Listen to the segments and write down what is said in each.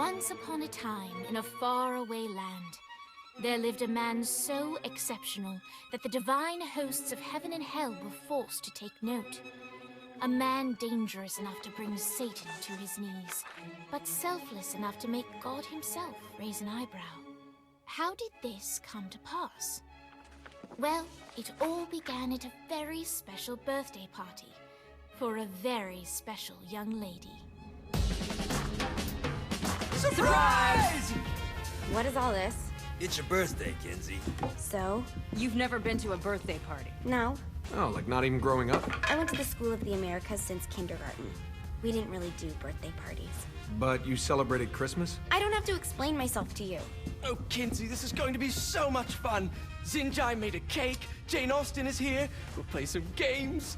Once upon a time, in a faraway land, there lived a man so exceptional that the divine hosts of heaven and hell were forced to take note. A man dangerous enough to bring Satan to his knees, but selfless enough to make God himself raise an eyebrow. How did this come to pass? Well, it all began at a very special birthday party for a very special young lady. Surprise! What is all this? It's your birthday, Kinsey. So? You've never been to a birthday party? No. Oh, like not even growing up? I went to the School of the Americas since kindergarten. We didn't really do birthday parties. But you celebrated Christmas? I don't have to explain myself to you. Oh, Kinsey, this is going to be so much fun. Xinjai made a cake, Jane Austen is here, we'll play some games.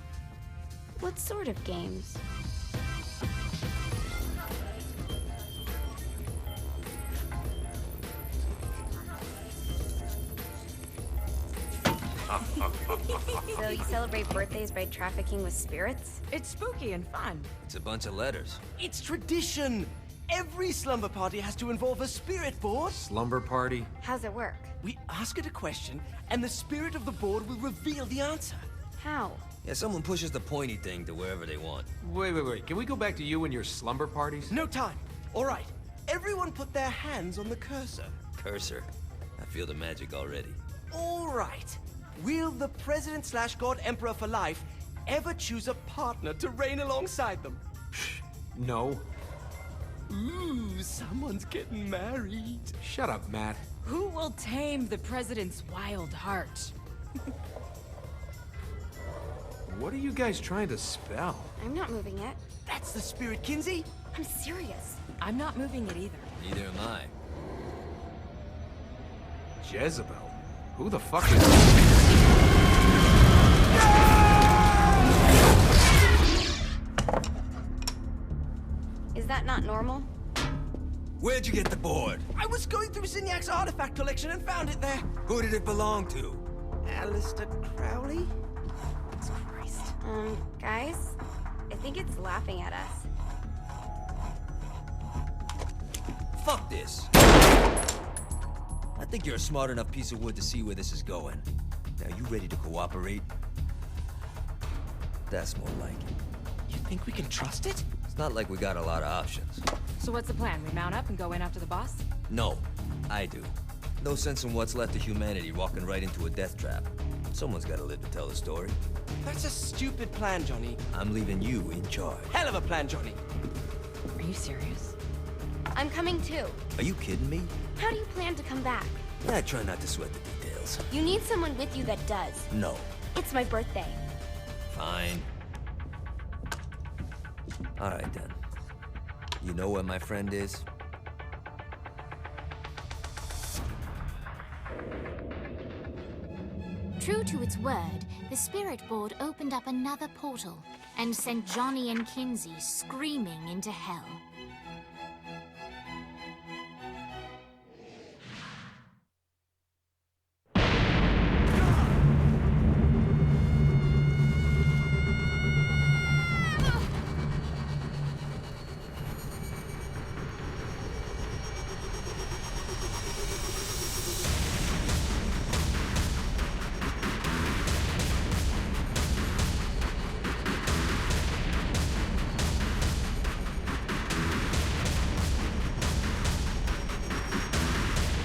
What sort of games? So you celebrate birthdays by trafficking with spirits? It's spooky and fun. It's a bunch of letters. It's tradition. Every slumber party has to involve a spirit board. Slumber party? How's it work? We ask it a question, and the spirit of the board will reveal the answer. How? Yeah, someone pushes the pointy thing to wherever they want. Wait. Can we go back to you and your slumber parties? No time. All right. Everyone put their hands on the cursor. Cursor. I feel the magic already. All right. Will the President/God Emperor for life ever choose a partner to reign alongside them? No. Ooh, someone's getting married. Shut up, Matt. Who will tame the president's wild heart? What are you guys trying to spell? I'm not moving it. That's the spirit, Kinsey. I'm serious. I'm not moving it either. Neither am I. Jezebel? Who the fuck is... Is that not normal? Where'd you get the board? I was going through Signac's artifact collection and found it there. Who did it belong to? Alistair Crowley? Christ. Guys? I think it's laughing at us. Fuck this. I think you're a smart enough piece of wood to see where this is going. Now, you ready to cooperate? That's more like it. You think we can trust it? It's not like we got a lot of options. So what's the plan? We mount up and go in after the boss? No, I do. No sense in what's left of humanity walking right into a death trap. Someone's gotta live to tell the story. That's a stupid plan, Johnny. I'm leaving you in charge. Hell of a plan, Johnny. Are you serious? I'm coming too. Are you kidding me? How do you plan to come back? I try not to sweat the details. You need someone with you that does. No. It's my birthday. Fine. Alright then. You know where my friend is? True to its word, the spirit board opened up another portal and sent Johnny and Kinsey screaming into hell.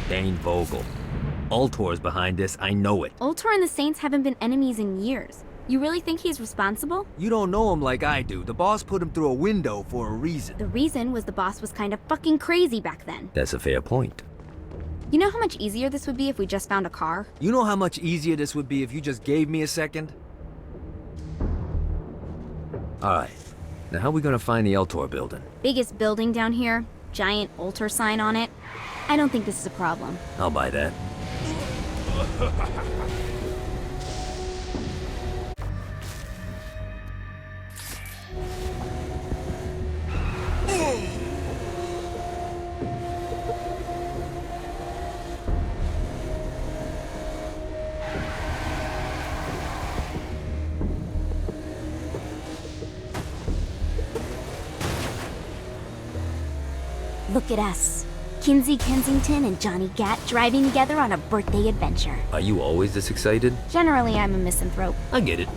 Dane Vogel. Ultor's behind this, I know it. Ultor and the Saints haven't been enemies in years. You really think he's responsible? You don't know him like I do. The boss put him through a window for a reason. The reason was the boss was kind of fucking crazy back then. That's a fair point. You know how much easier this would be if we just found a car? You know how much easier this would be if you just gave me a second? Alright. Now how are we gonna find the Ultor building? Biggest building down here, giant Ultor sign on it. I don't think this is a problem. I'll buy that. Look, Look at us. Kinsey Kensington and Johnny Gat driving together on a birthday adventure. Are you always this excited? Generally, I'm a misanthrope. I get it.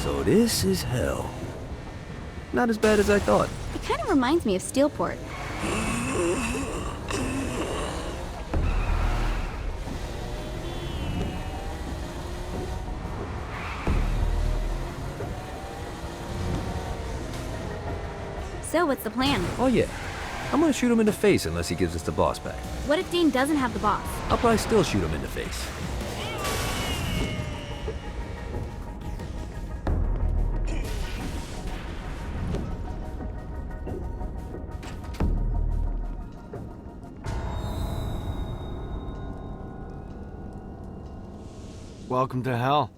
So this is hell. Not as bad as I thought. It kind of reminds me of Steelport. So, what's the plan? Oh yeah. I'm gonna shoot him in the face unless he gives us the boss back. What if Dane doesn't have the boss? I'll probably still shoot him in the face. Welcome to hell.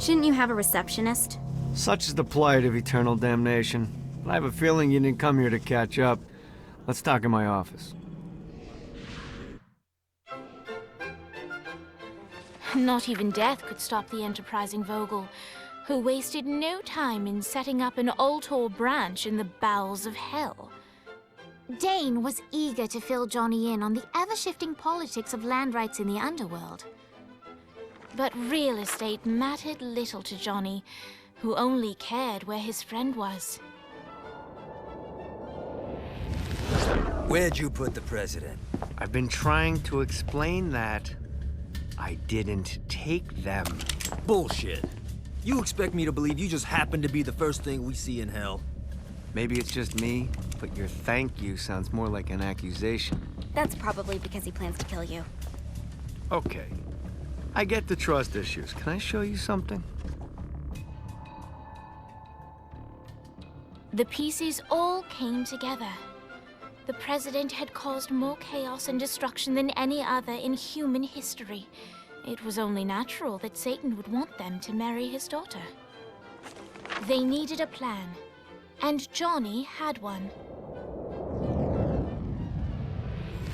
Shouldn't you have a receptionist? Such is the plight of eternal damnation. I have a feeling you didn't come here to catch up. Let's talk in my office. Not even death could stop the enterprising Vogel, who wasted no time in setting up an Ultor branch in the bowels of hell. Dane was eager to fill Johnny in on the ever-shifting politics of land rights in the underworld. But real estate mattered little to Johnny, who only cared where his friend was. Where'd you put the president? I've been trying to explain that. I didn't take them. Bullshit. You expect me to believe you just happened to be the first thing we see in hell? Maybe it's just me, but your thank you sounds more like an accusation. That's probably because he plans to kill you. Okay. I get the trust issues. Can I show you something? The pieces all came together. The president had caused more chaos and destruction than any other in human history. It was only natural that Satan would want them to marry his daughter. They needed a plan, and Johnny had one.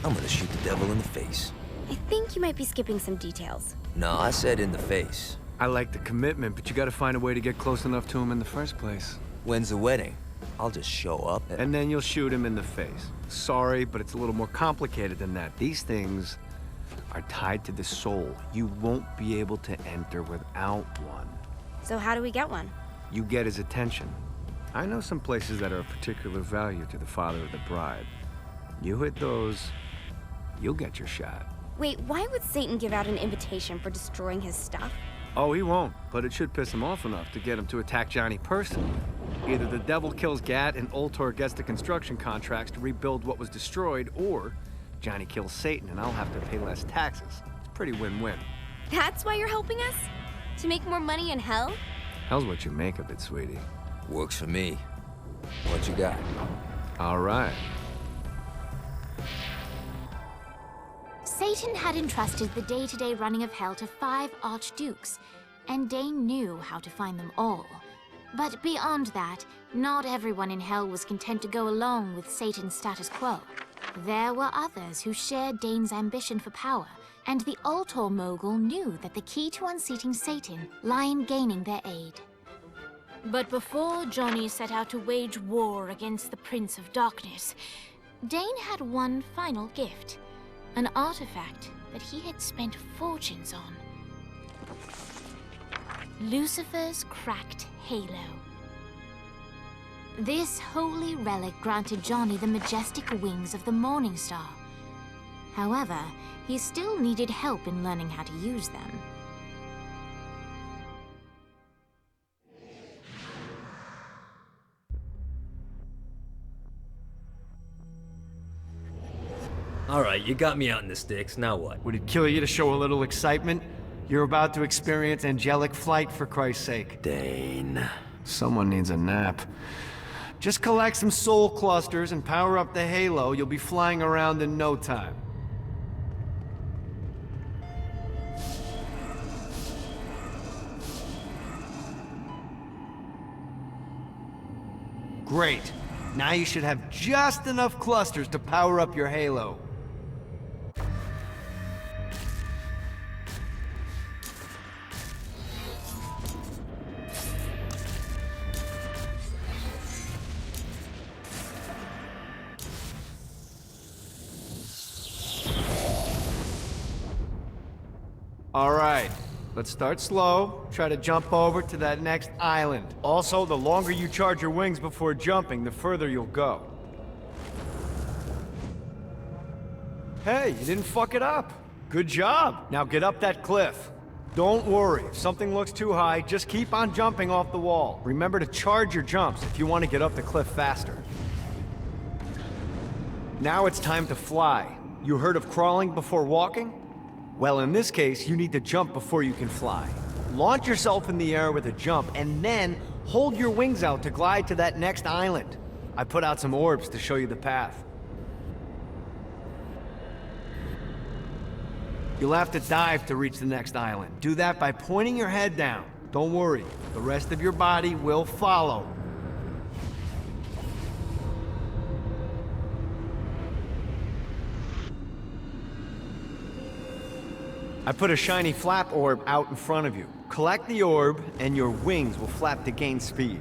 I'm gonna shoot the devil in the face. I think you might be skipping some details. No, I said in the face. I like the commitment, but you gotta find a way to get close enough to him in the first place. When's the wedding? I'll just show up. And then you'll shoot him in the face. Sorry, but it's a little more complicated than that. These things are tied to the soul. You won't be able to enter without one. So how do we get one? You get his attention. I know some places that are of particular value to the father of the bride. You hit those, you'll get your shot. Wait, why would Satan give out an invitation for destroying his stuff? Oh, he won't, but it should piss him off enough to get him to attack Johnny personally. Either the devil kills Gat and Ultor gets the construction contracts to rebuild what was destroyed, or Johnny kills Satan and I'll have to pay less taxes. It's pretty win-win. That's why you're helping us? To make more money in hell? Hell's what you make of it, sweetie. Works for me. What you got? All right. Satan had entrusted the day-to-day running of hell to 5 archdukes, and Dane knew how to find them all. But beyond that, not everyone in hell was content to go along with Satan's status quo. There were others who shared Dane's ambition for power, and the Ultor mogul knew that the key to unseating Satan lay in gaining their aid. But before Johnny set out to wage war against the Prince of Darkness, Dane had one final gift. An artifact that he had spent fortunes on. Lucifer's cracked halo. This holy relic granted Johnny the majestic wings of the Morning Star. However, he still needed help in learning how to use them. All right, you got me out in the sticks. Now what? Would it kill you to show a little excitement? You're about to experience angelic flight, for Christ's sake. Dane. Someone needs a nap. Just collect some soul clusters and power up the halo. You'll be flying around in no time. Great. Now you should have just enough clusters to power up your halo. All right, let's start slow. Try to jump over to that next island. Also, the longer you charge your wings before jumping, the further you'll go. Hey, you didn't fuck it up. Good job. Now get up that cliff. Don't worry, if something looks too high, just keep on jumping off the wall. Remember to charge your jumps if you want to get up the cliff faster. Now it's time to fly. You heard of crawling before walking? Well, in this case, you need to jump before you can fly. Launch yourself in the air with a jump, and then hold your wings out to glide to that next island. I put out some orbs to show you the path. You'll have to dive to reach the next island. Do that by pointing your head down. Don't worry, the rest of your body will follow. I put a shiny flap orb out in front of you. Collect the orb, and your wings will flap to gain speed.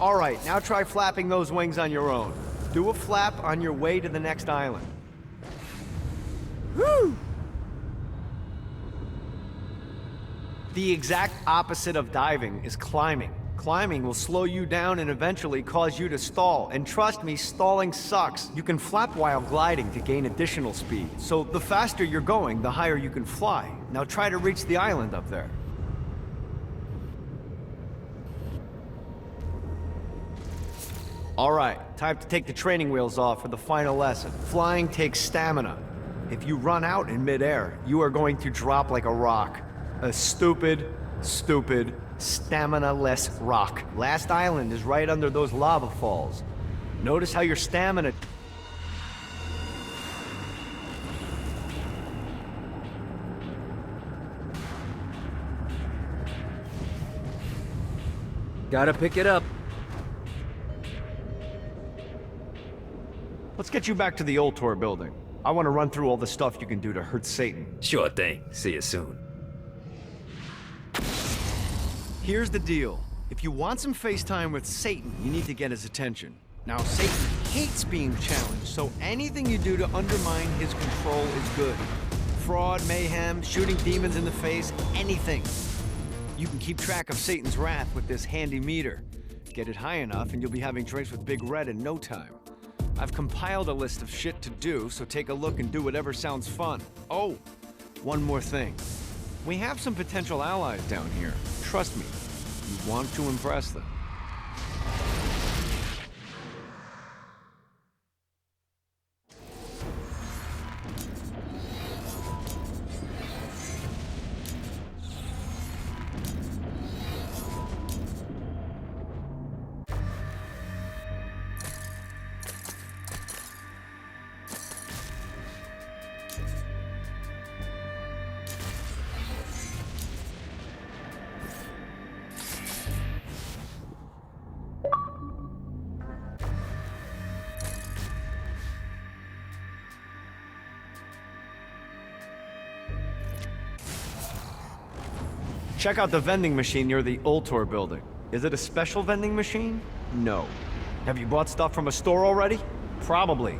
All right, now try flapping those wings on your own. Do a flap on your way to the next island. Woo! The exact opposite of diving is climbing. Climbing will slow you down and eventually cause you to stall. And trust me, stalling sucks. You can flap while gliding to gain additional speed. So the faster you're going, the higher you can fly. Now try to reach the island up there. All right, time to take the training wheels off for the final lesson. Flying takes stamina. If you run out in midair, you are going to drop like a rock. A stupid, stamina-less rock. Last island is right under those lava falls. Notice how your stamina... Gotta pick it up. Let's get you back to the Ultor building. I want to run through all the stuff you can do to hurt Satan. Sure thing. See you soon. Here's the deal. If you want some FaceTime with Satan, you need to get his attention. Now, Satan hates being challenged, so anything you do to undermine his control is good. Fraud, mayhem, shooting demons in the face, anything. You can keep track of Satan's wrath with this handy meter. Get it high enough and you'll be having drinks with Big Red in no time. I've compiled a list of shit to do, so take a look and do whatever sounds fun. Oh, one more thing. We have some potential allies down here. Trust me, you want to impress them. Check out the vending machine near the Ultor building. Is it a special vending machine? No. Have you bought stuff from a store already? Probably.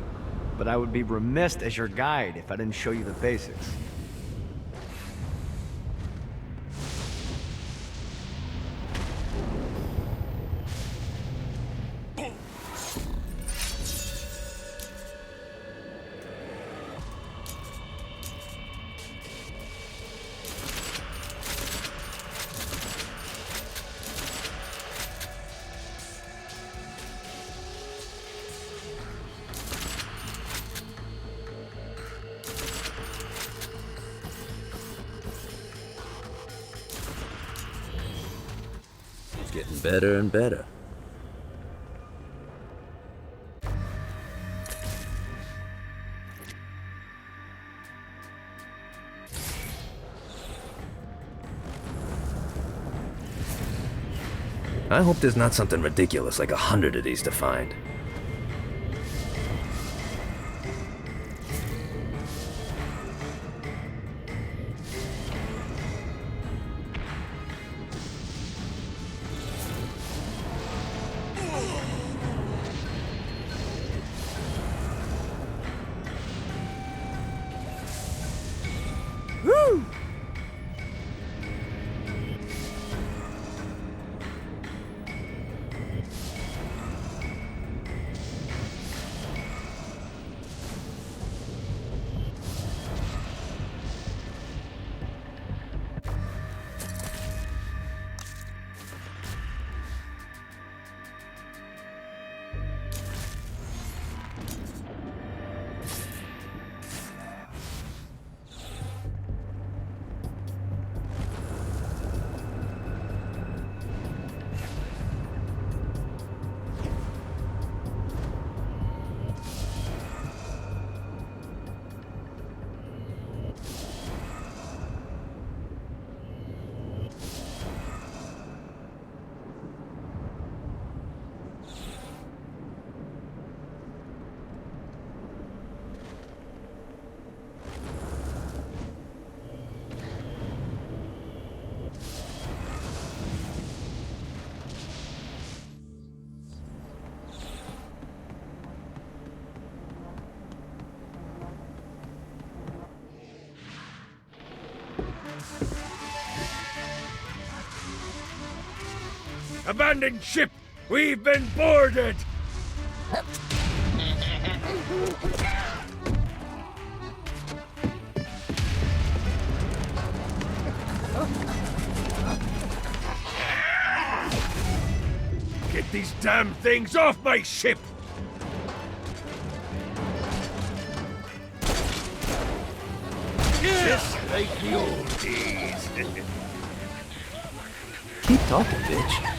But I would be remiss as your guide if I didn't show you the basics. Getting better and better. I hope there's not something ridiculous like 100 of these to find. Woo! Abandoned ship! We've been boarded! Get these damn things off my ship! Just like the old days. Keep talking, bitch.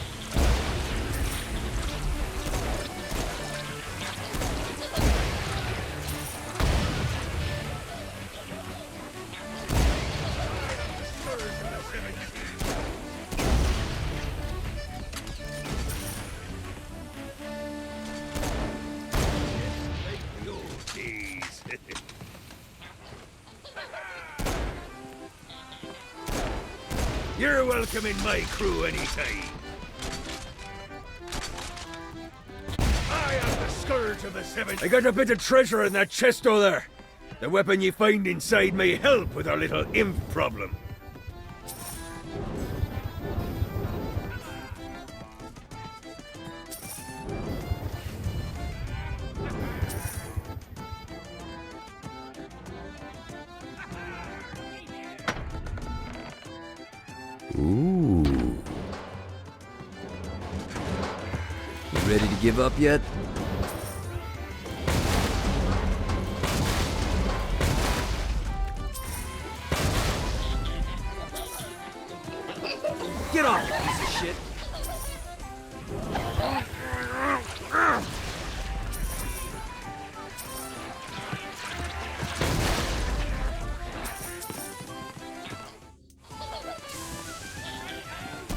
You're welcome in my crew anytime. I am the scourge of the seven. I got a bit of treasure in that chest over there. The weapon you find inside may help with our little imp problem. Ooh. You ready to give up yet? Get off, you piece of shit!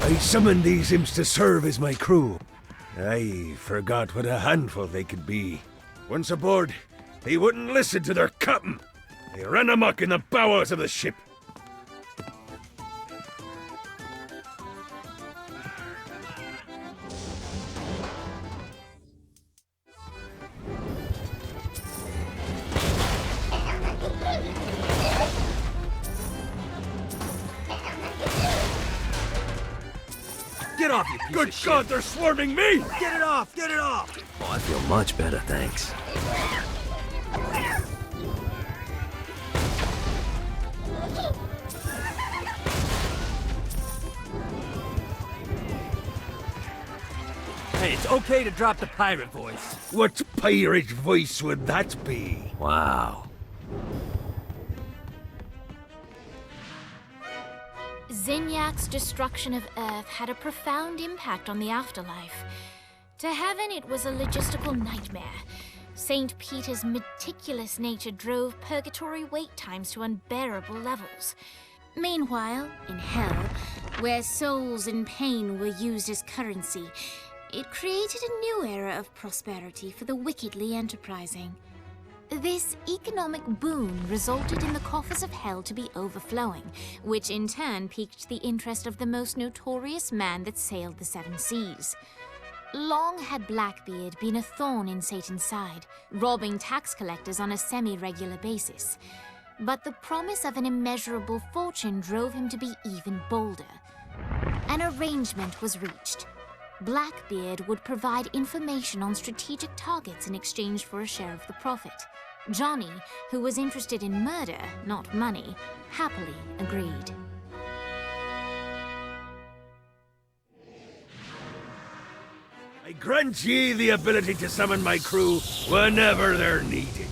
I summoned these imps to serve as my crew. I forgot what a handful they could be. Once aboard, they wouldn't listen to their captain. They ran amok in the bowels of the ship. Get off, you piece Good of shit! God, they're swarming me! Get it off! Get it off! Oh, I feel much better, thanks. Hey, it's okay to drop the pirate voice. What pirate voice would that be? Wow. Zinyak's destruction of Earth had a profound impact on the afterlife. To heaven, it was a logistical nightmare. St. Peter's meticulous nature drove purgatory wait times to unbearable levels. Meanwhile, in hell, where souls in pain were used as currency, it created a new era of prosperity for the wickedly enterprising. This economic boon resulted in the coffers of hell to be overflowing, which in turn piqued the interest of the most notorious man that sailed the seven seas. Long had Blackbeard been a thorn in Satan's side, robbing tax collectors on a semi-regular basis. But the promise of an immeasurable fortune drove him to be even bolder. An arrangement was reached. Blackbeard would provide information on strategic targets in exchange for a share of the profit. Johnny, who was interested in murder, not money, happily agreed. I grant ye the ability to summon my crew whenever they're needed.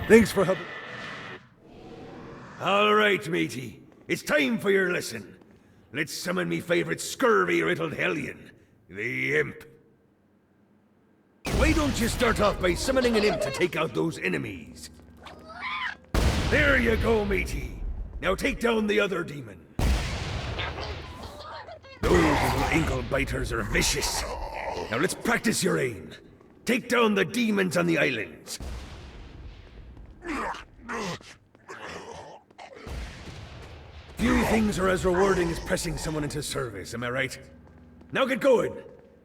Thanks for helping. All right, matey. It's time for your lesson. Let's summon me favorite scurvy-riddled hellion, the Imp. Why don't you start off by summoning an Imp to take out those enemies? There you go, matey. Now take down the other demon. Those little ankle-biters are vicious. Now let's practice your aim. Take down the demons on the islands. Few things are as rewarding as pressing someone into service, am I right? Now get going!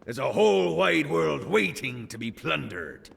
There's a whole wide world waiting to be plundered.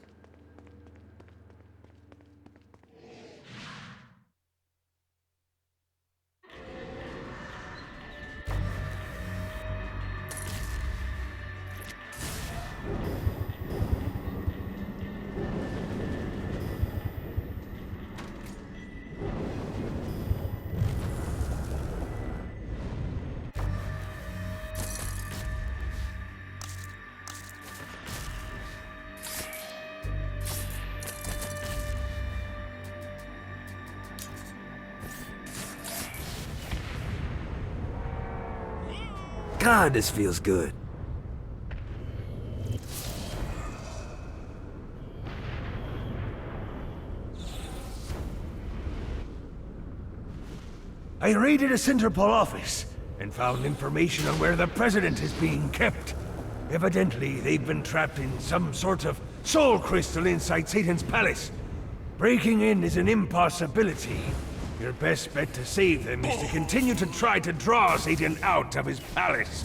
God, this feels good. I raided a Centerpol office and found information on where the President is being kept. Evidently, they've been trapped in some sort of soul crystal inside Satan's palace. Breaking in is an impossibility. Your best bet to save them is to continue to try to draw Satan out of his palace.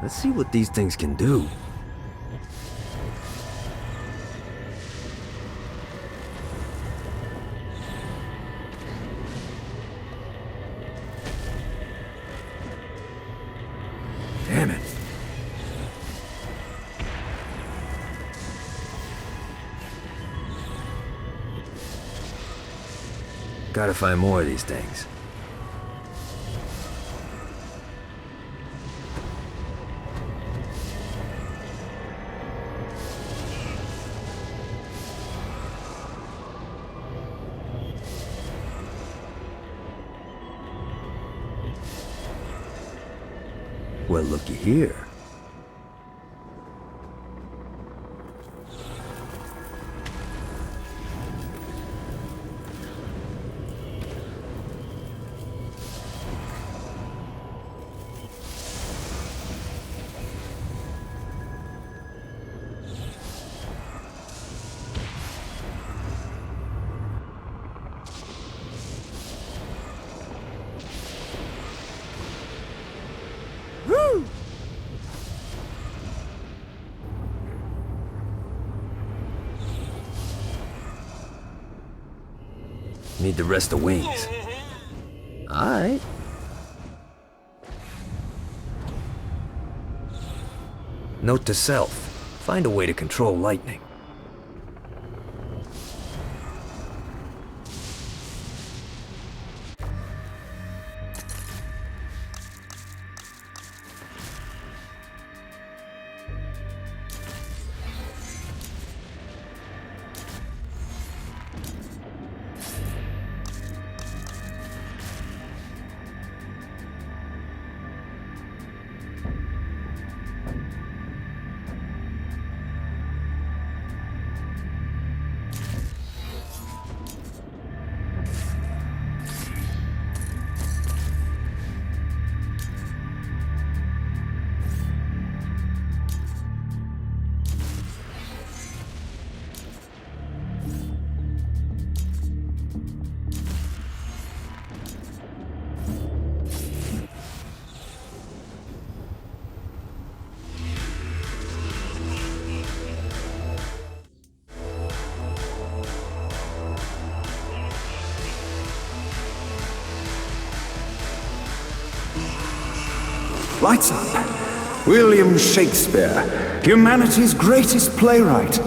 Let's see what these things can do. Damn it. Gotta find more of these things. Well, looky here. Need to rest the wings. Alright. Note to self. Find a way to control lightning. Lights up. William Shakespeare, humanity's greatest playwright,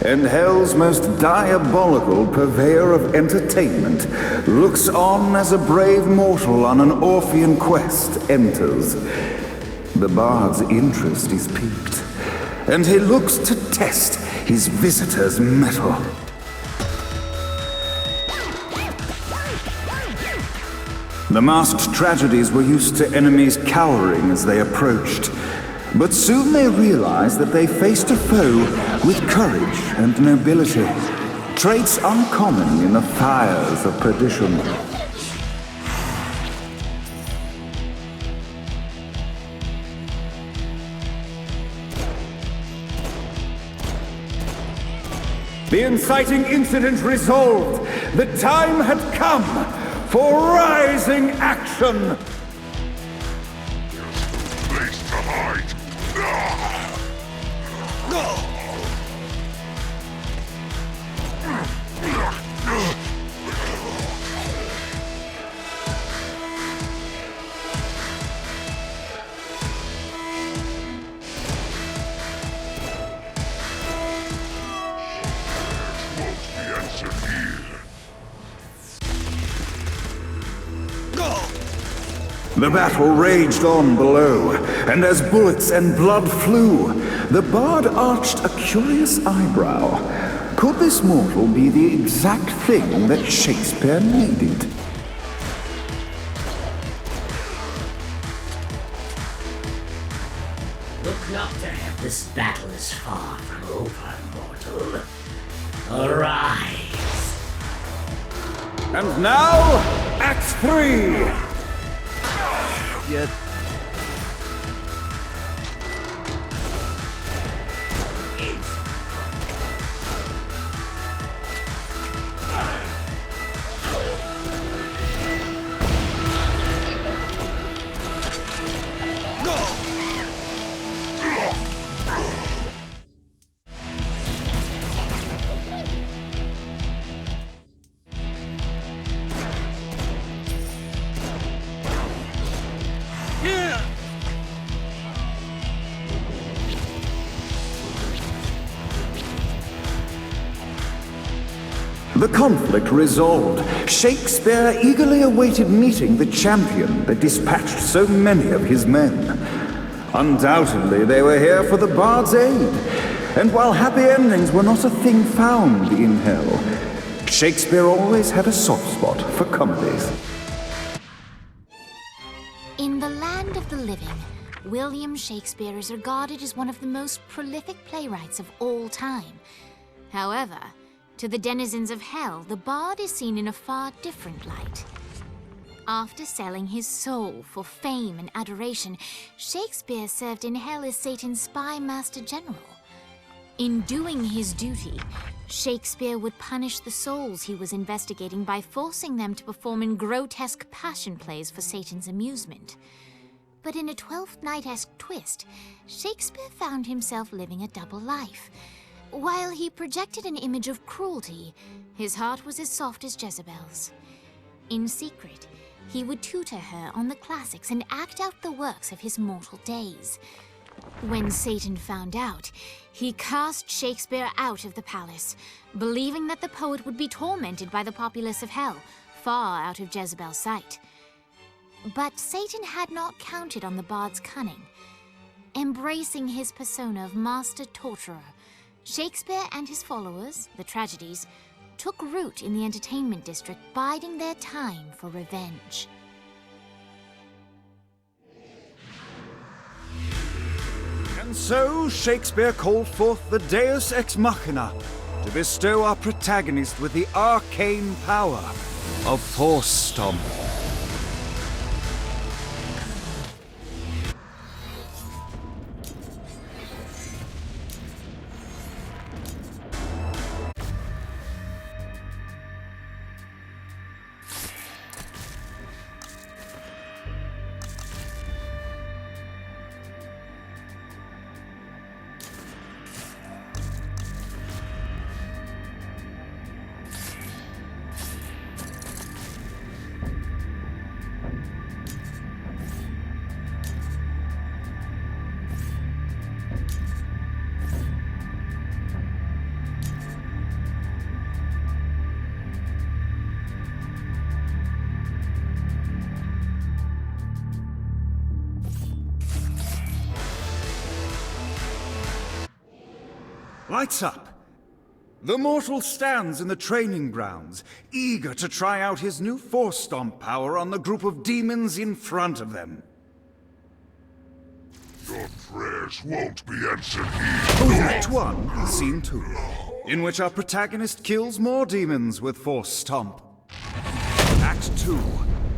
and hell's most diabolical purveyor of entertainment, looks on as a brave mortal on an Orphean quest enters. The bard's interest is piqued, and he looks to test his visitor's mettle. The masked tragedies were used to enemies cowering as they approached, but soon they realized that they faced a foe with courage and nobility, traits uncommon in the fires of perdition. The inciting incident resolved. The time had come for rising action! Place to hide! The battle raged on below, and as bullets and blood flew, the bard arched a curious eyebrow. Could this mortal be the exact thing that Shakespeare needed? Look not to him. This battle is far from over, mortal. Arise! And now, Act 3! Yet. The conflict resolved. Shakespeare eagerly awaited meeting the champion that dispatched so many of his men. Undoubtedly, they were here for the bard's aid. And while happy endings were not a thing found in hell, Shakespeare always had a soft spot for comedies. In the land of the living, William Shakespeare is regarded as one of the most prolific playwrights of all time. However, to the denizens of hell, the bard is seen in a far different light. After selling his soul for fame and adoration, Shakespeare served in hell as Satan's spy master general. In doing his duty, Shakespeare would punish the souls he was investigating by forcing them to perform in grotesque passion plays for Satan's amusement. But in a Twelfth Night-esque twist, Shakespeare found himself living a double life, While he projected an image of cruelty, his heart was as soft as Jezebel's. In secret, he would tutor her on the classics and act out the works of his mortal days. When Satan found out, he cast Shakespeare out of the palace, believing that the poet would be tormented by the populace of hell, far out of Jezebel's sight. But Satan had not counted on the bard's cunning. Embracing his persona of master torturer, Shakespeare and his followers, the tragedies, took root in the entertainment district, biding their time for revenge. And so Shakespeare called forth the Deus Ex Machina to bestow our protagonist with the arcane power of Force Stomp. Lights up. The mortal stands in the training grounds, eager to try out his new Force Stomp power on the group of demons in front of them. Your prayers won't be answered here. Act 1, Scene 2, in which our protagonist kills more demons with Force Stomp. Act 2,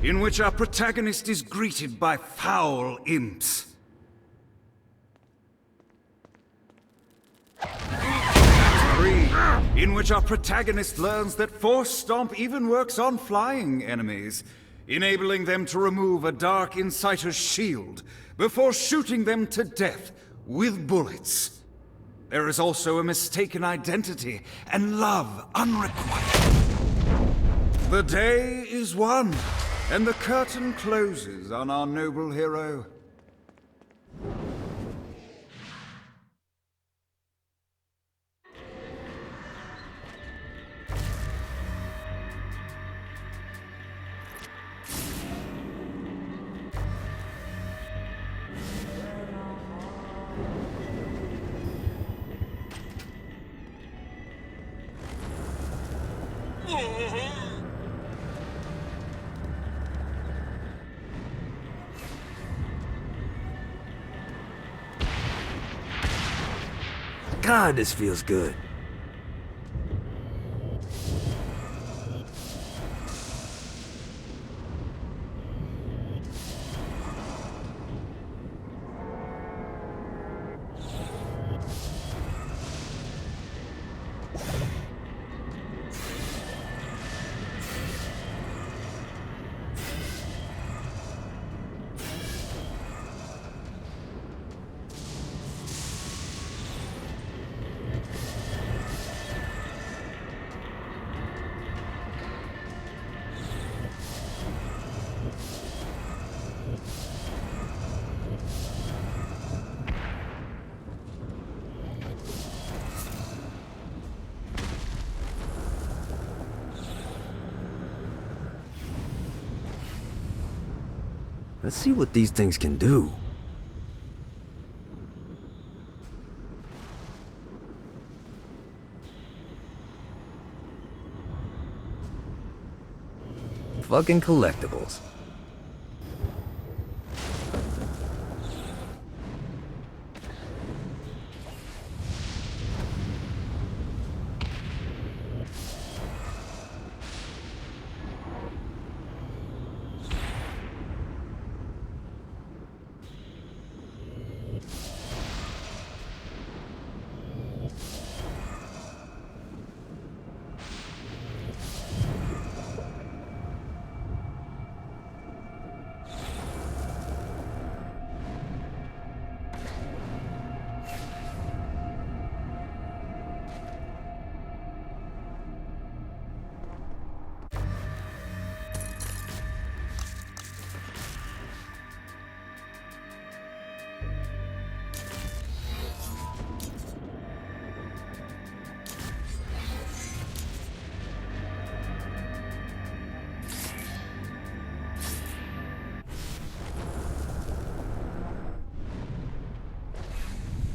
in which our protagonist is greeted by foul imps. In which our protagonist learns that Force Stomp even works on flying enemies, enabling them to remove a Dark Inciter's shield before shooting them to death with bullets. There is also a mistaken identity and love unrequited. The day is won, and the curtain closes on our noble hero. God, this feels good. Let's see what these things can do. Fucking collectibles.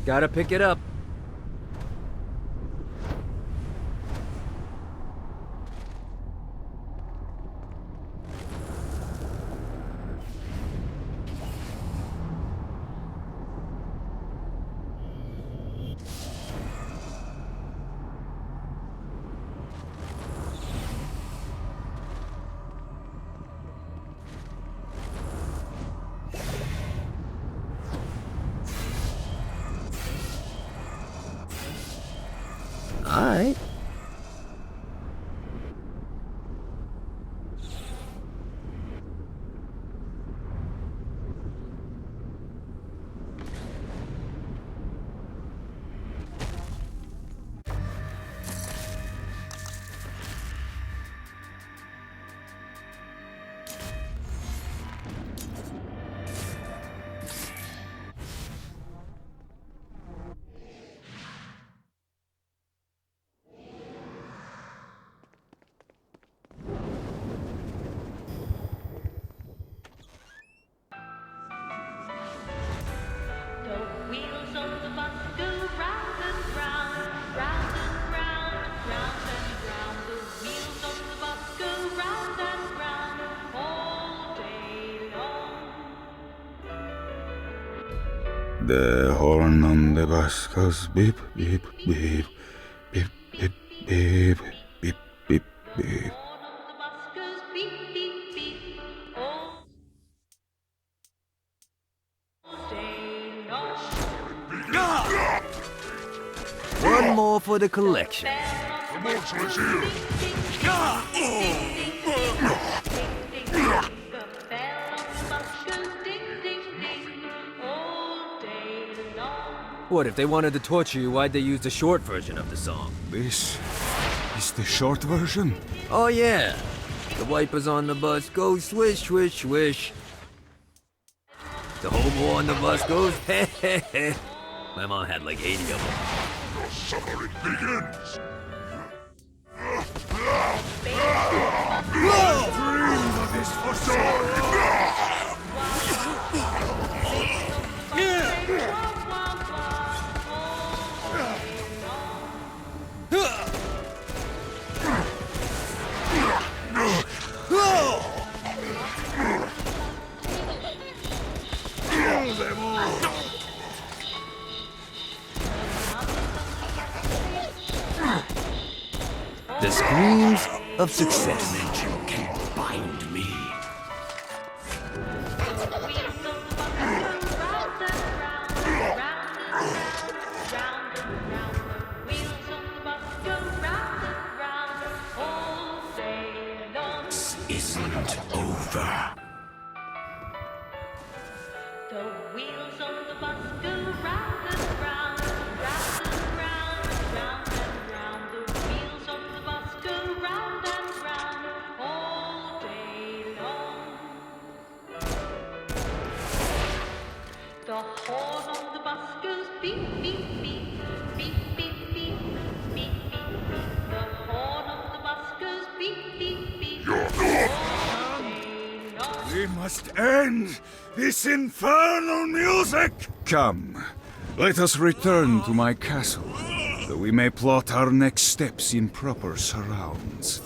Gotta pick it up. Alright. The horn on the bus goes beep, beep, beep, beep, beep, beep, beep, beep, beep. One more for the collection. What, if they wanted to torture you, why'd they use the short version of the song? This is the short version? Oh yeah. The wipers on the bus go swish, swish, swish. The hobo on the bus goes heh heh heh. My mom had like 80 of them. The suffering begins! Dreams of this for The screams of success. You can't bind me. This isn't over. The wheels on the bus go round and round, round and round, round and round. The wheels on the bus go round and round all day long. The horn on the bus goes beep, beep, beep, beep, beep, beep, beep, beep, beep. The horn on the bus goes beep, beep, beep. We must end this infernal music! Come, let us return to my castle, so we may plot our next steps in proper surrounds.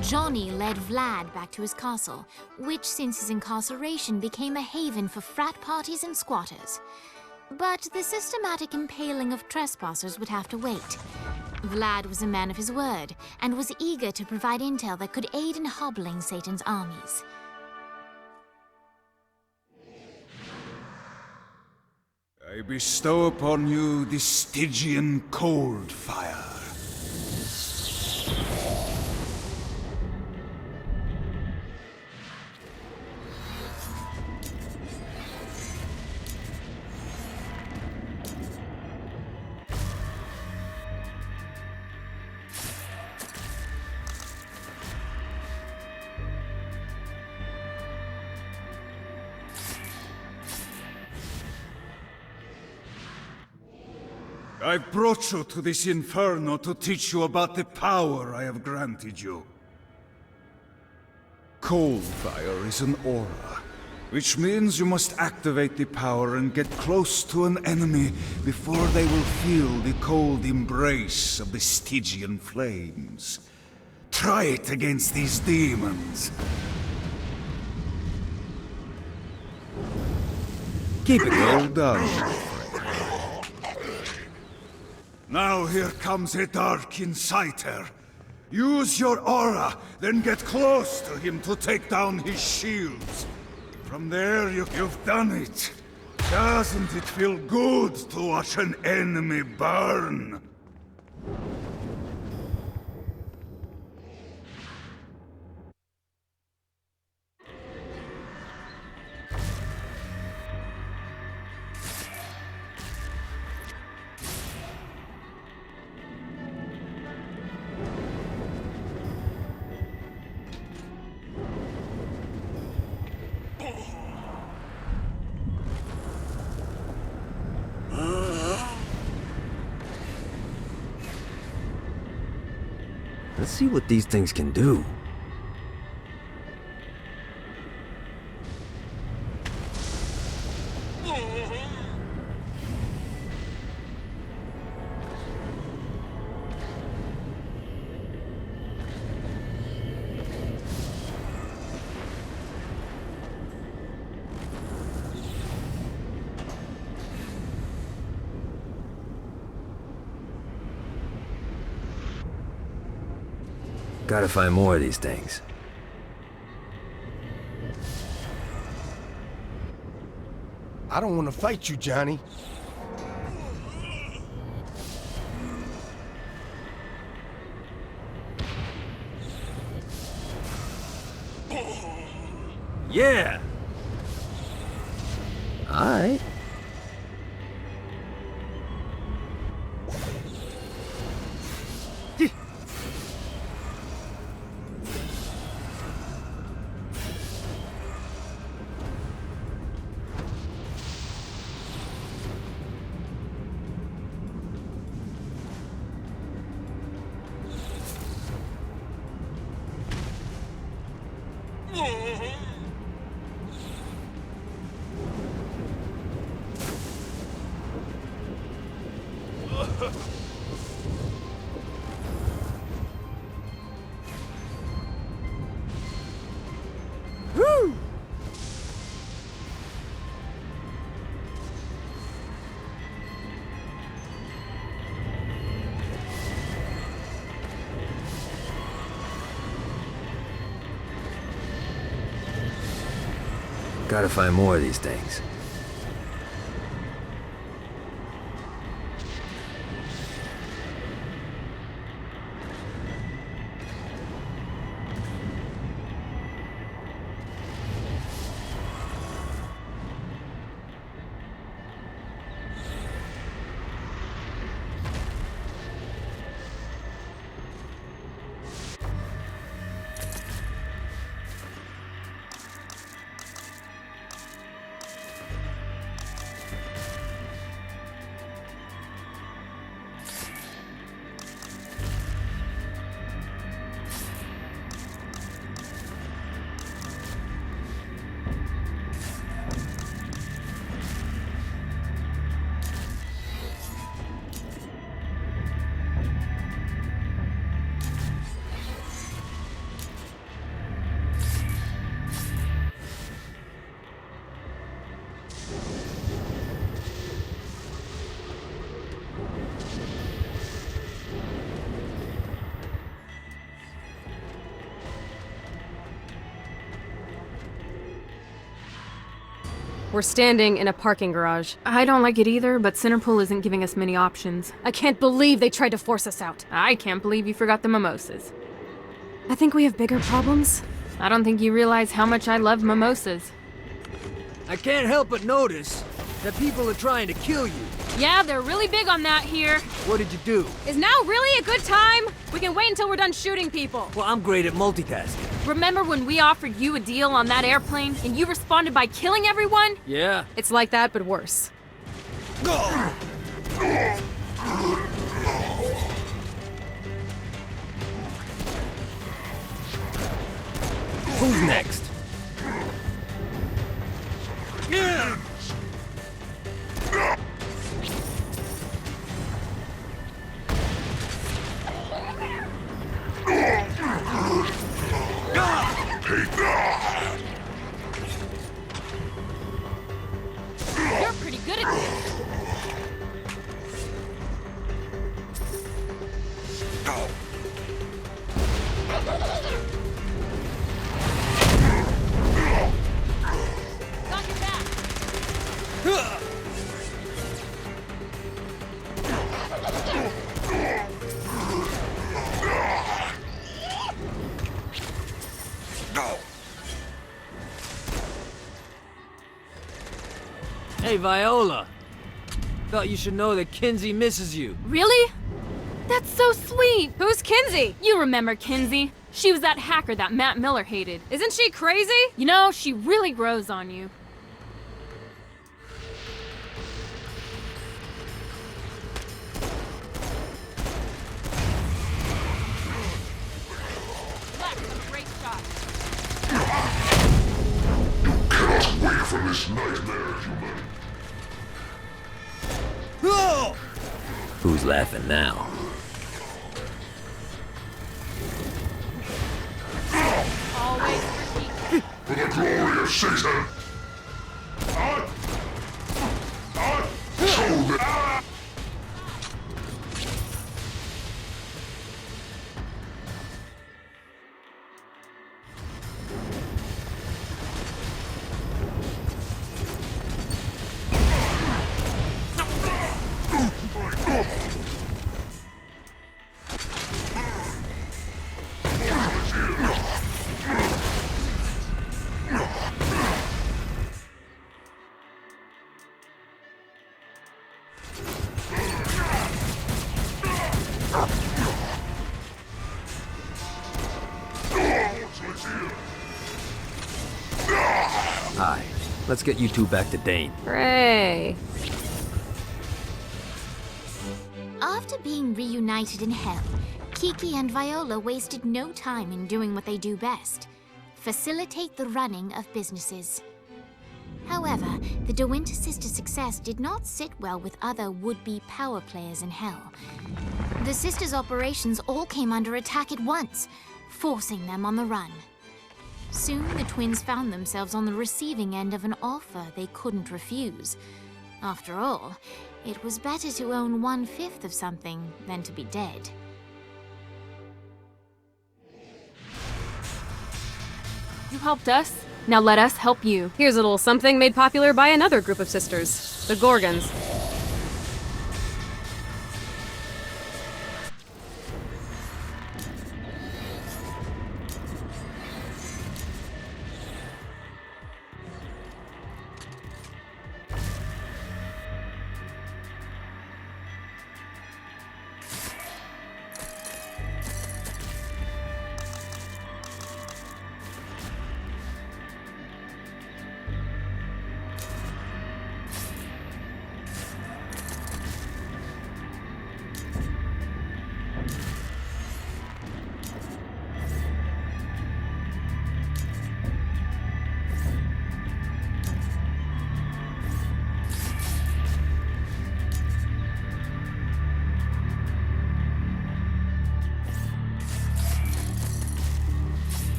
Johnny led Vlad back to his castle, which since his incarceration became a haven for frat parties and squatters. But the systematic impaling of trespassers would have to wait. Vlad was a man of his word, and was eager to provide intel that could aid in hobbling Satan's armies. I bestow upon you the Stygian cold fire. I've brought you to this inferno to teach you about the power I have granted you. Cold fire is an aura, Which means you must activate the power and get close to an enemy before they will feel the cold embrace of the Stygian flames. Try it against these demons. Keep it well done. Now here comes a Dark Inciter. Use your aura, then get close to him to take down his shields. From there, you've done it. Doesn't it feel good to watch an enemy burn? Let's see what these things can do. Gotta find more of these things. I don't want to fight you, Johnny. Yeah! Alright. Woo! Gotta find more of these things. We're standing in a parking garage. I don't like it either, but Centerpool isn't giving us many options. I can't believe they tried to force us out. I can't believe you forgot the mimosas. I think we have bigger problems. I don't think you realize how much I love mimosas. I can't help but notice that people are trying to kill you. Yeah, they're really big on that here. What did you do? Is now really a good time? We can wait until we're done shooting people. Well, I'm great at multitasking. Remember when we offered you a deal on that airplane and you responded by killing everyone? Yeah. It's like that, but worse. Who's next? Hey, Viola. Thought you should know that Kinsey misses you. Really? That's so sweet! Who's Kinsey? You remember Kinsey. She was that hacker that Matt Miller hated. Isn't she crazy? You know, she really grows on you. Wait for this nightmare, human. Who's laughing now? For the glory of Satan! Show them! Hi. Let's get you two back to Dane. Hooray. After being reunited in hell, Kiki and Viola wasted no time in doing what they do best: facilitate the running of businesses. However, the De Winter sisters' success did not sit well with other would-be power players in hell. The sisters' operations all came under attack at once, forcing them on the run. Soon, the twins found themselves on the receiving end of an offer they couldn't refuse. After all, it was better to own 1/5 of something than to be dead. You helped us. Now let us help you. Here's a little something made popular by another group of sisters, the Gorgons.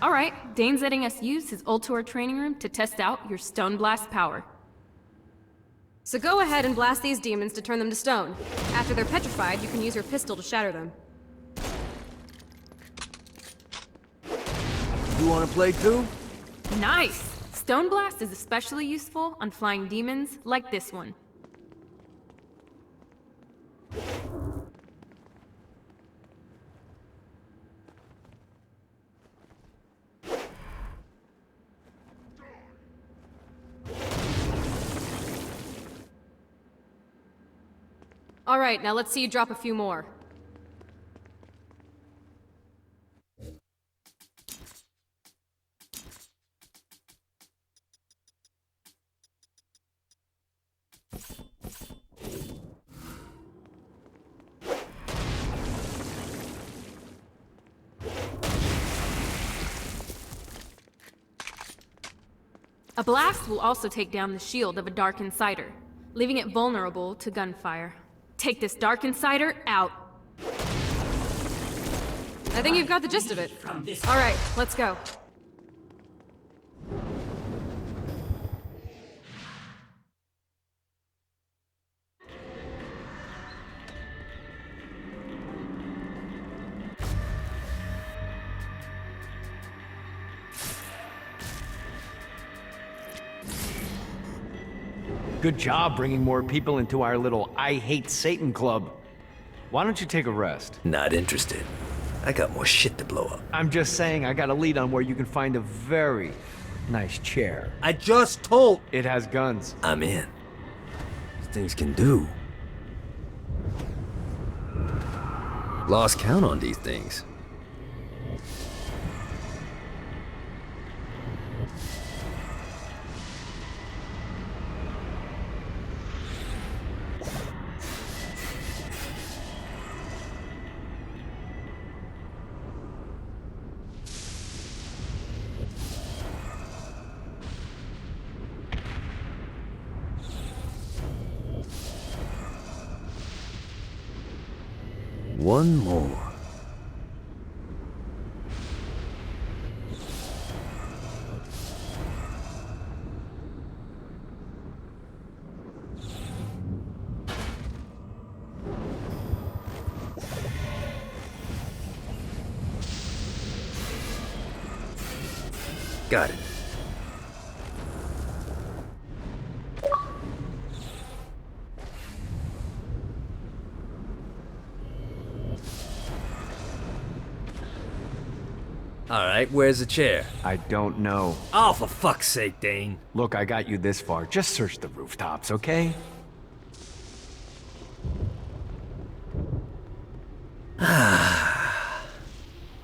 Alright, Dane's letting us use his Ultor training room to test out your Stone Blast power. So go ahead and blast these demons to turn them to stone. After they're petrified, you can use your pistol to shatter them. You wanna play too? Nice! Stone Blast is especially useful on flying demons like this one. Alright, now let's see you drop a few more. A blast will also take down the shield of a Dark Insider, leaving it vulnerable to gunfire. Take this Dark Insider out. I think you've got the gist of it. Alright, let's go. Good job bringing more people into our little I Hate Satan club. Why don't you take a rest? Not interested. I got more shit to blow up. I'm just saying I got a lead on where you can find a very nice chair. I just told... It has guns. I'm in. These things can do. Lost count on these things. One more. Got it. Alright, where's the chair? I don't know. Oh, for fuck's sake, Dane. Look, I got you this far. Just search the rooftops, okay?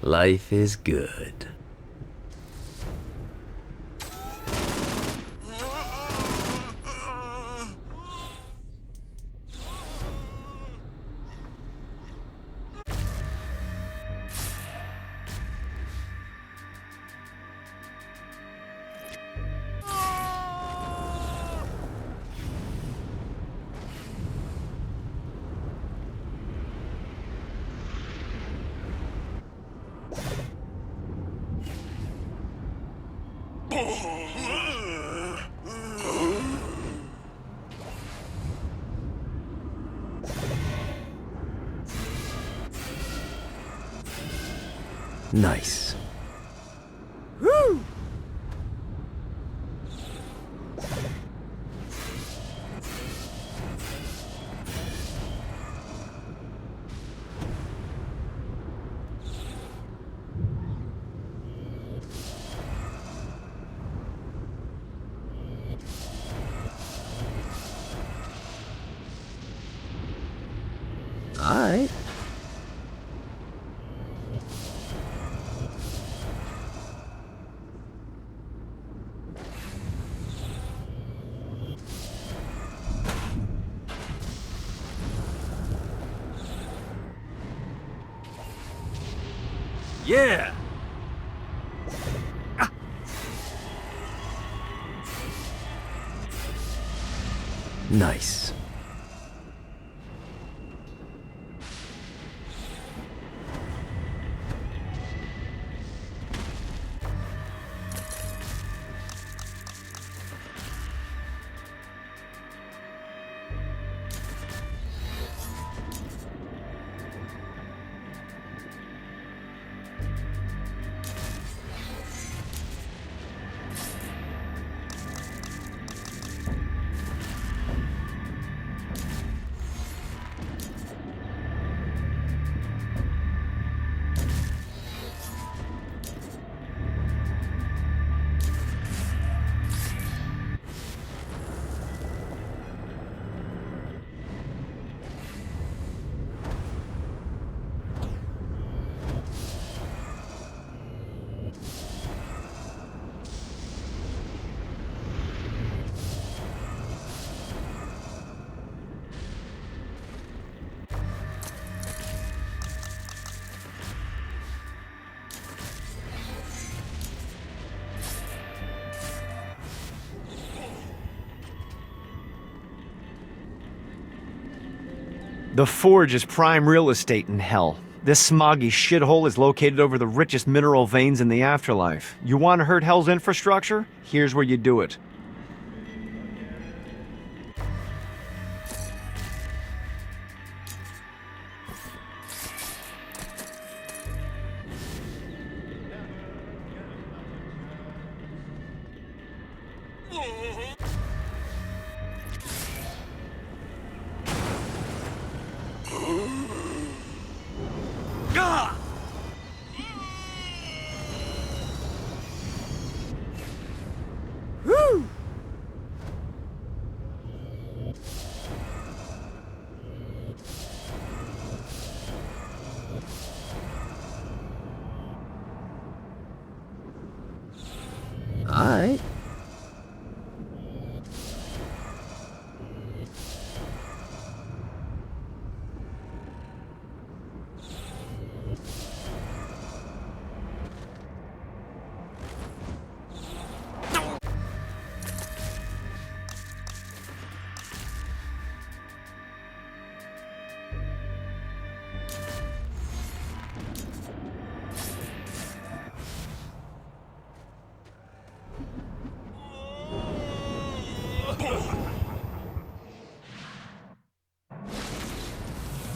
Life is good. Nice. Woo! Alright. Yeah! Ah. Nice. The Forge is prime real estate in hell. This smoggy shithole is located over the richest mineral veins in the afterlife. You want to hurt Hell's infrastructure? Here's where you do it.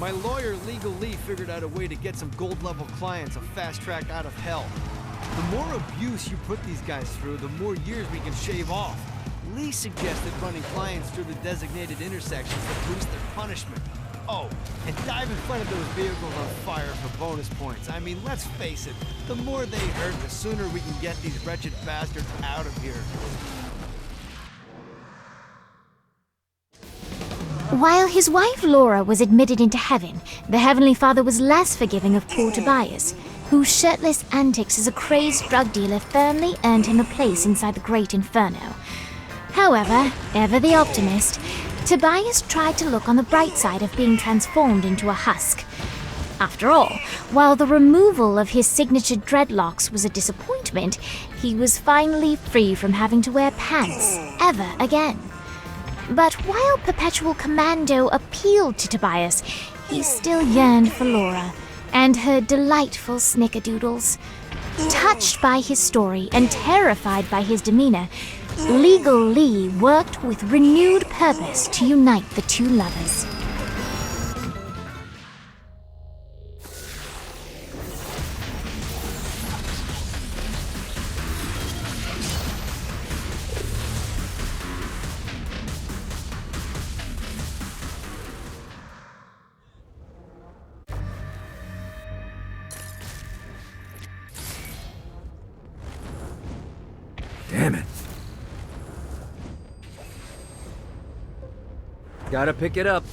My lawyer, Legal Lee, figured out a way to get some gold-level clients a fast track out of hell. The more abuse you put these guys through, the more years we can shave off. Lee suggested running clients through the designated intersections to boost their punishment. Oh, and dive in front of those vehicles on fire for bonus points. I mean, let's face it, the more they hurt, the sooner we can get these wretched bastards out of here. While his wife Laura was admitted into heaven, the Heavenly Father was less forgiving of poor Tobias, whose shirtless antics as a crazed drug dealer firmly earned him a place inside the Great Inferno. However, ever the optimist, Tobias tried to look on the bright side of being transformed into a husk. After all, while the removal of his signature dreadlocks was a disappointment, he was finally free from having to wear pants ever again. But while Perpetual Commando appealed to Tobias, he still yearned for Laura and her delightful snickerdoodles. Touched by his story and terrified by his demeanor, Legal Lee worked with renewed purpose to unite the two lovers. Damn it. Gotta pick it up.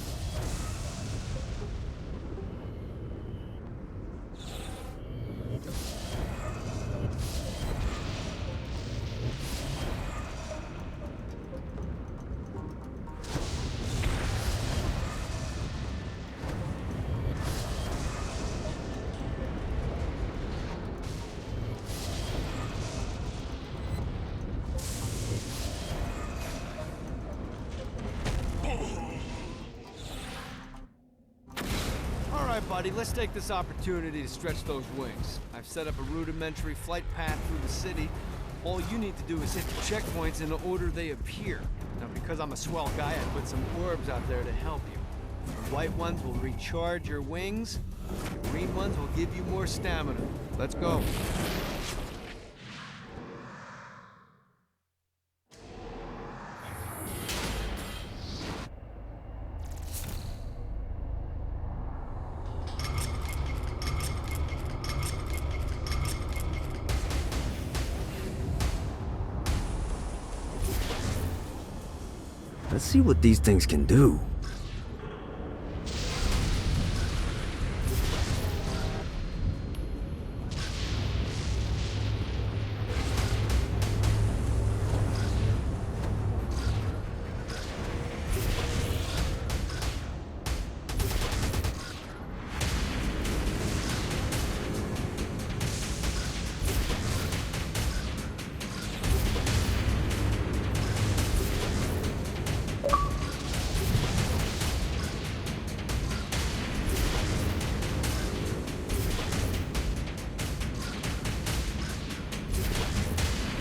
Buddy, let's take this opportunity to stretch those wings. I've set up a rudimentary flight path through the city. All you need to do is hit the checkpoints in the order they appear. Now, because I'm a swell guy, I put some orbs out there to help you. The white ones will recharge your wings. The green ones will give you more stamina. Let's go. Let's see what these things can do.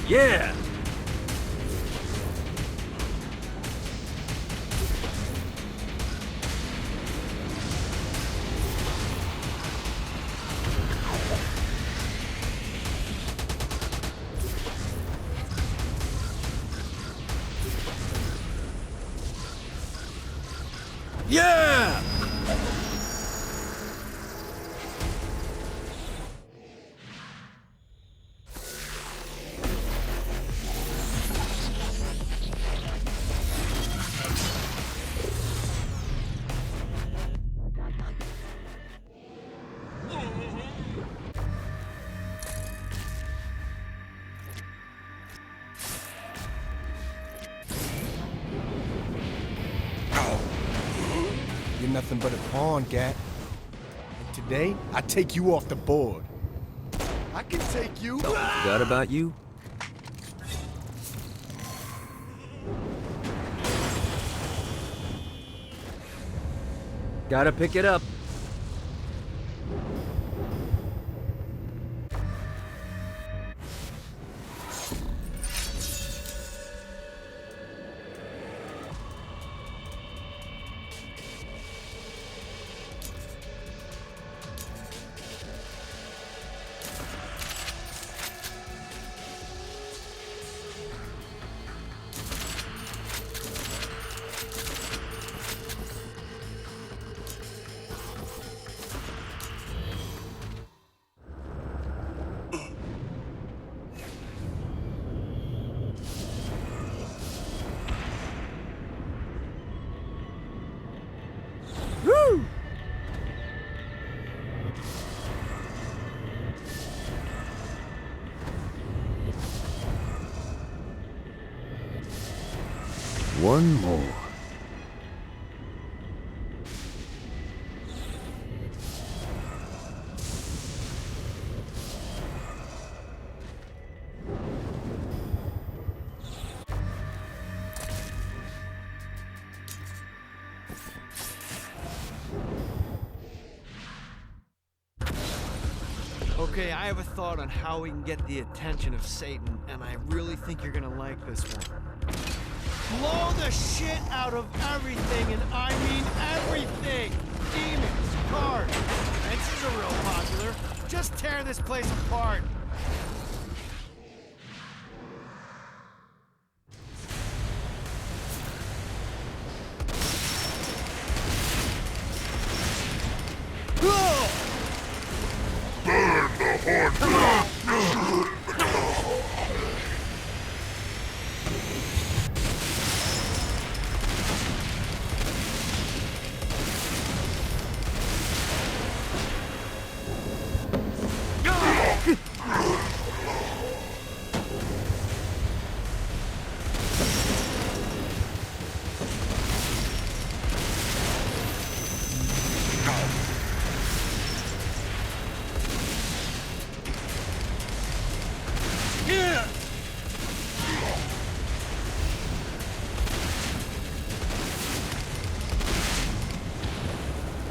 Yeah! Yeah! You're nothing but a pawn, Gat. And today, I take you off the board. I can take you. Forgot about you? Gotta pick it up. one more. Okay, I have a thought on how we can get the attention of Satan, and I really think you're gonna like this one. Blow the shit out of everything, and I mean everything! Demons, cars, fences are real popular. Just tear this place apart.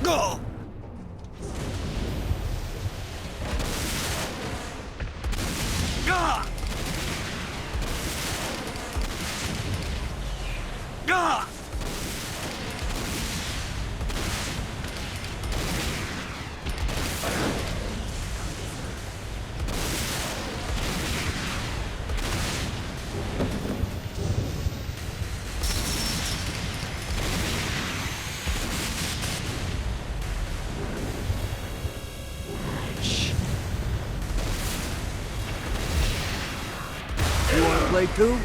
Go! Gah! Gah! You wanna play too?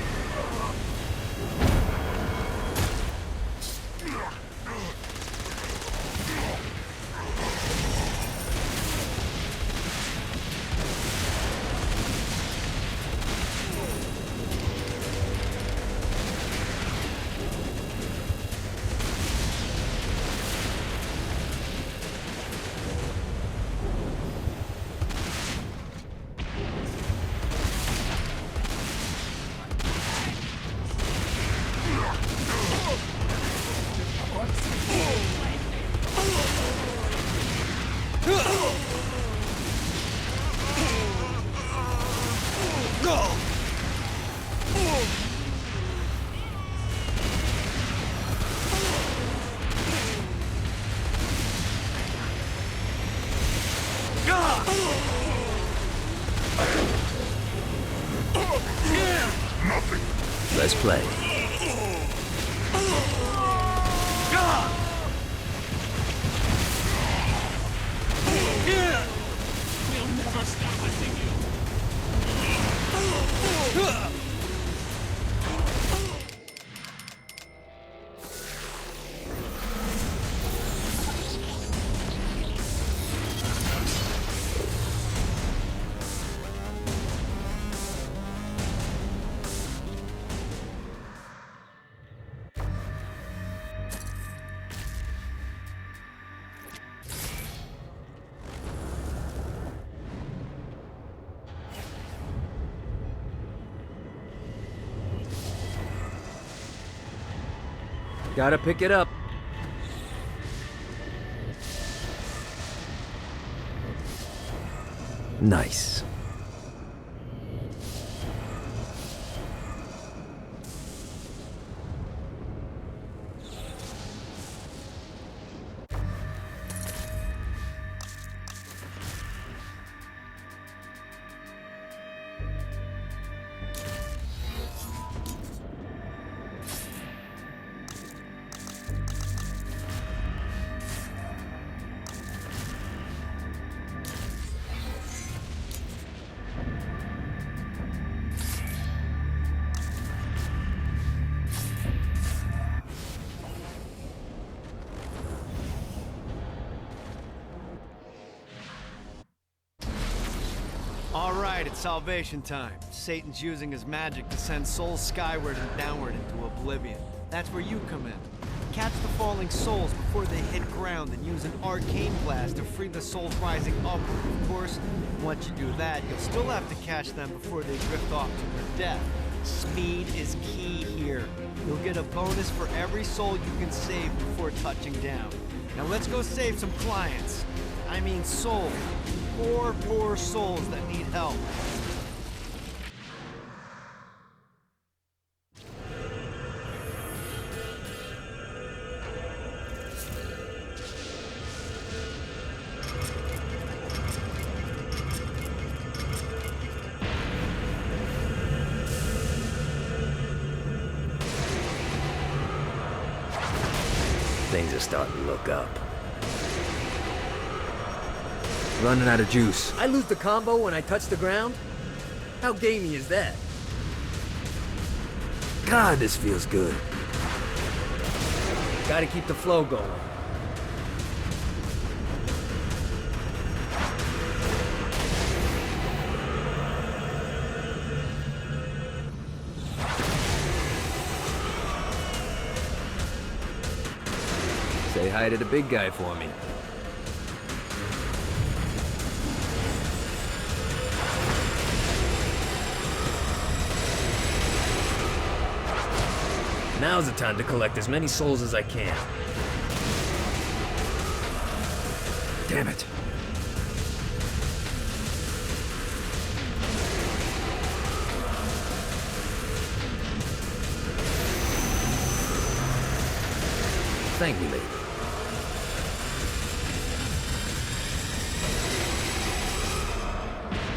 Let's play. We'll never stop missing you. Gotta pick it up. Nice. All right, it's salvation time. Satan's using his magic to send souls skyward and downward into oblivion. That's where you come in. Catch the falling souls before they hit ground and use an arcane blast to free the souls rising upward. Of course, once you do that, you'll still have to catch them before they drift off to their death. Speed is key here. You'll get a bonus for every soul you can save before touching down. Now let's go save some clients. I mean souls. Poor souls that need help. Things are starting to look up. Running out of juice. I lose the combo when I touch the ground? How gamey is that? God, this feels good. Gotta keep the flow going. Say hi to the big guy for me. Now's the time to collect as many souls as I can. Damn it. Thank you, lady.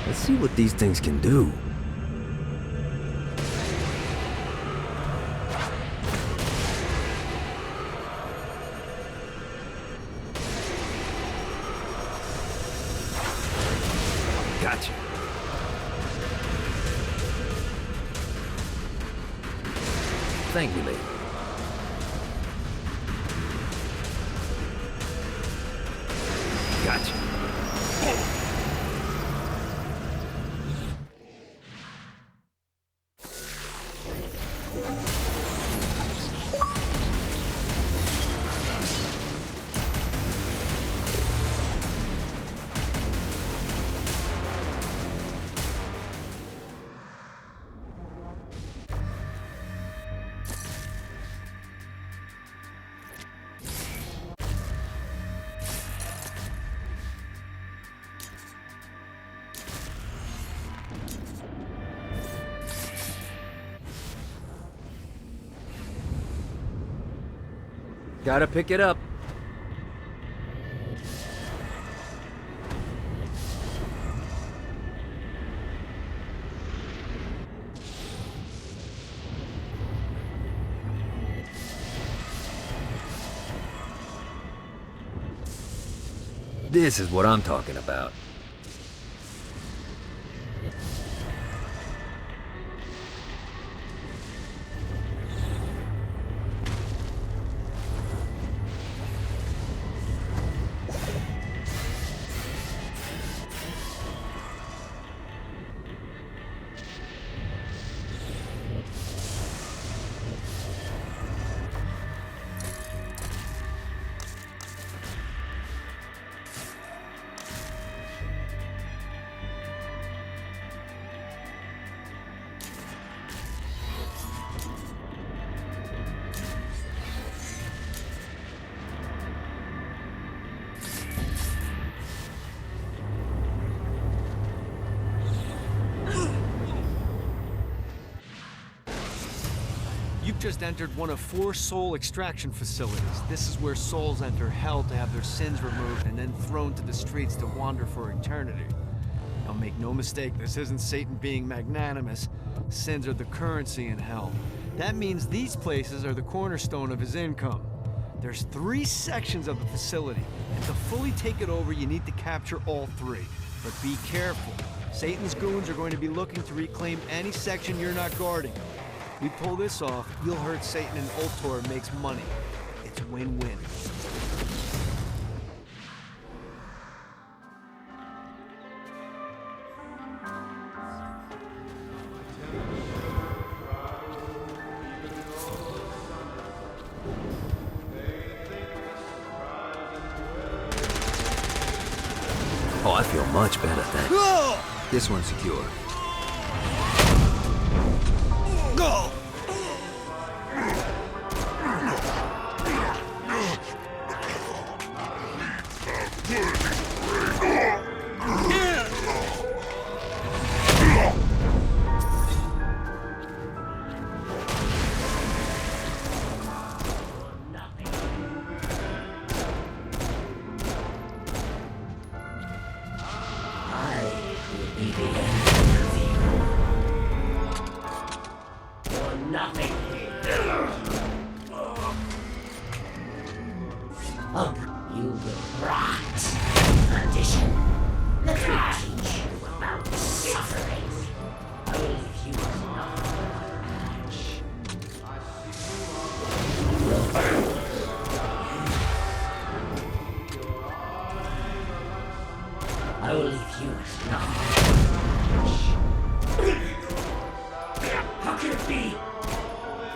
Let's see what these things can do. Gotcha. Thank you, lady. Gotcha. Gotta pick it up. This is what I'm talking about. You've just entered one of 4 soul extraction facilities. This is where souls enter hell to have their sins removed and then thrown to the streets to wander for eternity. Now make no mistake, this isn't Satan being magnanimous. Sins are the currency in hell. That means these places are the cornerstone of his income. There's 3 sections of the facility, and to fully take it over, you need to capture all 3. But be careful. Satan's goons are going to be looking to reclaim any section you're not guarding. We pull this off, you'll hurt Satan and Ultor makes money. It's win-win. Oh, I feel much better, thanks. This one's secure. Go!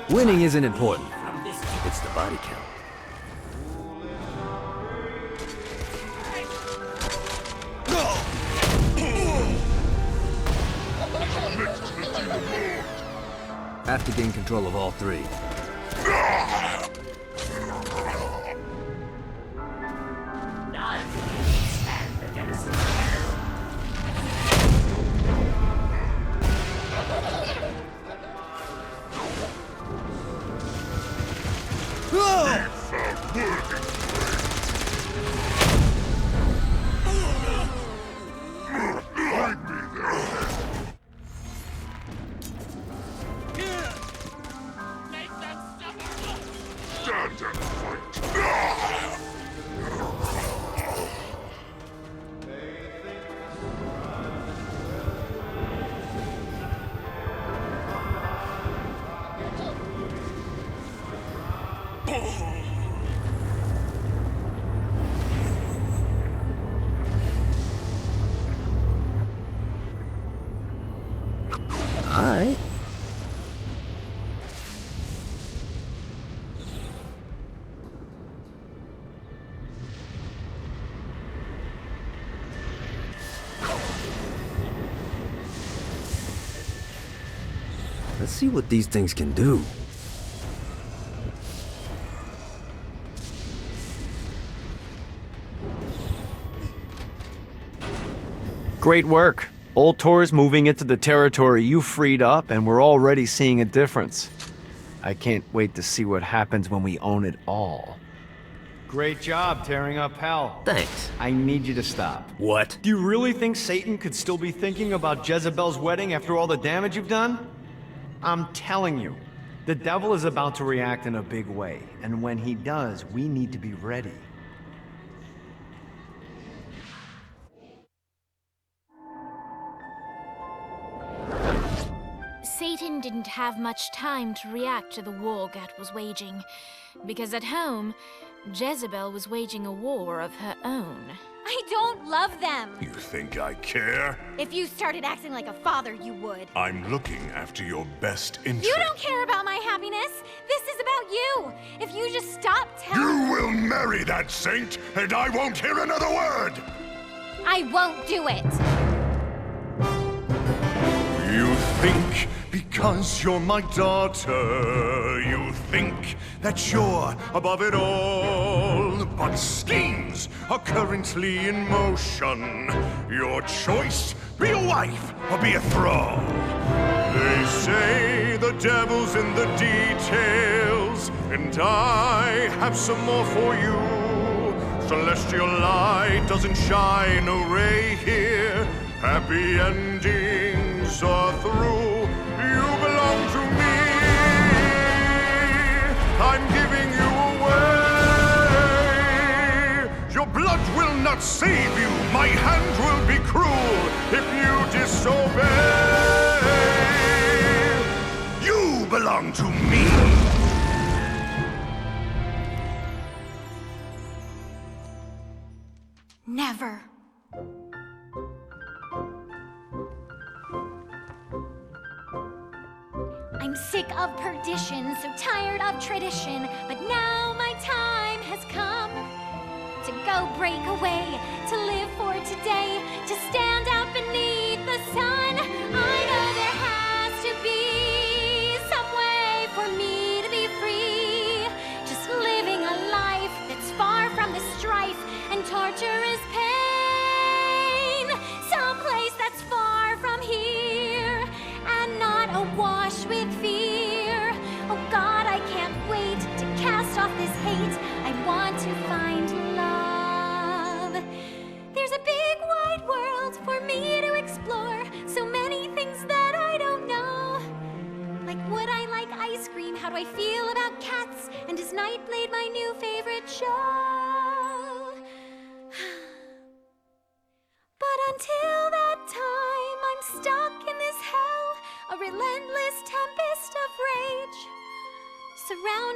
Winning isn't important. It's the body count. Have to gain control of all three. Alright. Let's see what these things can do. Great work. Ultor's moving into the territory you freed up, and we're already seeing a difference. I can't wait to see what happens when we own it all. Great job tearing up hell. Thanks. I need you to stop. What? Do you really think Satan could still be thinking about Jezebel's wedding after all the damage you've done? I'm telling you, the devil is about to react in a big way, and when he does, we need to be ready. Satan didn't have much time to react to the war Gat was waging, because at home, Jezebel was waging a war of her own. I don't love them! You think I care? If you started acting like a father, you would. I'm looking after your best interest. You don't care about my happiness! This is about you! If you just stop telling— You will marry that saint, and I won't hear another word! I won't do it! You think because you're my daughter, you think that you're above it all. But schemes are currently in motion. Your choice, be a wife or be a thrall. They say the devil's in the details, and I have some more for you. Celestial light doesn't shine a ray here. Happy endings are through. You belong to me. I'm giving you away. Your blood will not save you. My hand will be cruel if you disobey. You belong to me. Never. I'm sick of perdition, so tired of tradition, but now my time has come to go break away, to live for today,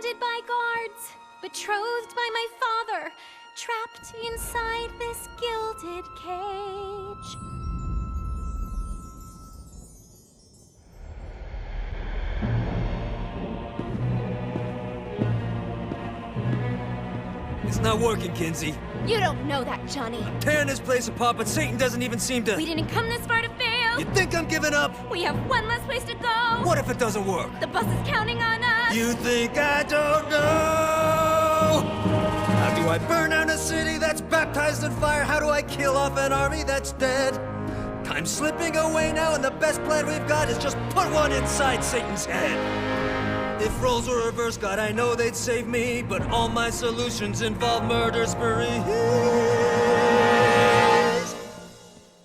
surrounded by guards, betrothed by my father, trapped inside this gilded cage. It's not working, Kinsey. You don't know that, Johnny. Tearing this place apart, but Satan doesn't even seem to... We didn't come this far to fail. You think I'm giving up? We have one less place to go. What if it doesn't work? The bus is counting on us. You think I don't know? How do I burn down a city that's baptized in fire? How do I kill off an army that's dead? Time's slipping away now, and the best plan we've got is just put one inside Satan's head. If roles were reversed, God, I know they'd save me, but all my solutions involve murder sprees.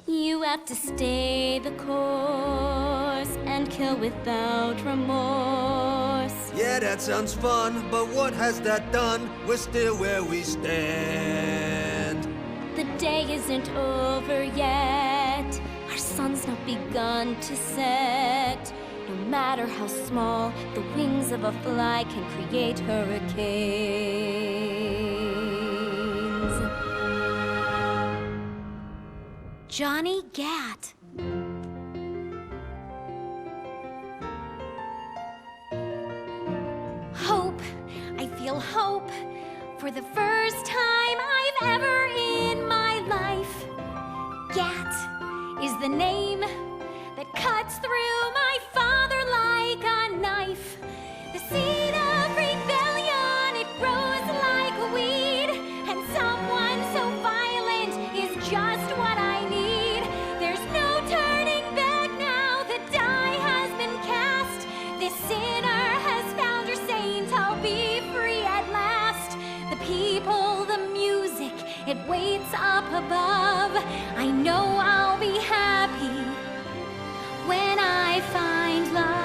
You have to stay the course and kill without remorse. Yeah, that sounds fun, but what has that done? We're still where we stand. The day isn't over yet. Our sun's not begun to set. No matter how small, the wings of a fly can create hurricanes. Johnny Gat. Hope. I feel hope. For the first time I've ever in my life. Gat is the name that cuts through my father like a knife. The seed of rebellion, it grows like a weed, and someone so violent is just what I need. There's no turning back now, the die has been cast. This sinner has found her saint, I'll be free at last. The people, the music, it waits up above. I know I'll be happy when I find love.